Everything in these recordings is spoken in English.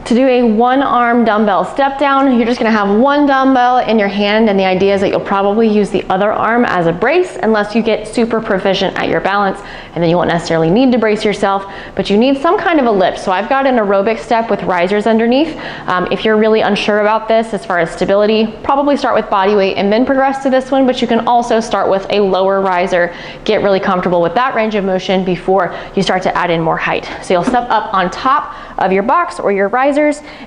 To do a one-arm dumbbell step down, you're just gonna have one dumbbell in your hand, and the idea is that you'll probably use the other arm as a brace unless you get super proficient at your balance, and then you won't necessarily need to brace yourself, but you need some kind of a lift. So I've got an aerobic step with risers underneath. If you're really unsure about this as far as stability, probably start with body weight and then progress to this one, but you can also start with a lower riser, get really comfortable with that range of motion before you start to add in more height. So you'll step up on top of your box or your riser,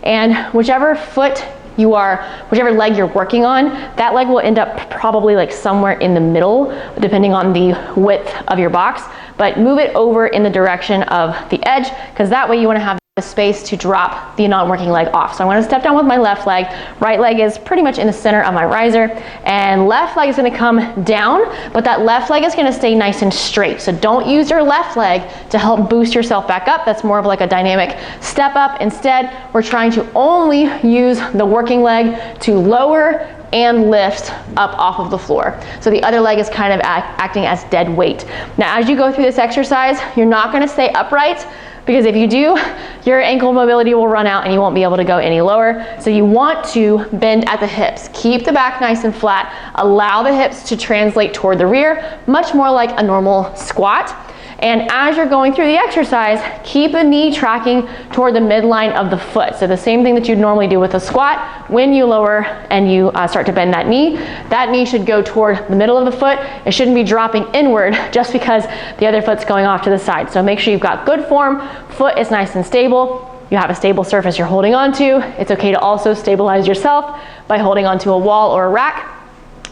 and whichever leg you're working on, that leg will end up probably like somewhere in the middle, depending on the width of your box, but move it over in the direction of the edge, because that way you want to have the space to drop the non-working leg off. So I'm going to step down with my left leg. Right leg is pretty much in the center of my riser, and left leg is going to come down, but that left leg is going to stay nice and straight. So don't use your left leg to help boost yourself back up. That's more of like a dynamic step up. Instead, we're trying to only use the working leg to lower and lift up off of the floor. So the other leg is kind of acting as dead weight. Now, as you go through this exercise, you're not going to stay upright, because if you do, your ankle mobility will run out and you won't be able to go any lower. So you want to bend at the hips. Keep the back nice and flat. Allow the hips to translate toward the rear, much more like a normal squat. And as you're going through the exercise, keep the knee tracking toward the midline of the foot. So the same thing that you'd normally do with a squat, when you lower and you start to bend that knee should go toward the middle of the foot. It shouldn't be dropping inward just because the other foot's going off to the side. So make sure you've got good form, foot is nice and stable, you have a stable surface you're holding onto. It's okay to also stabilize yourself by holding onto a wall or a rack.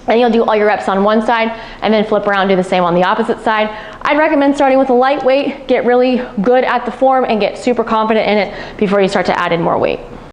And you'll do all your reps on one side and then flip around and do the same on the opposite side. I'd recommend starting with a light weight, get really good at the form and get super confident in it before you start to add in more weight.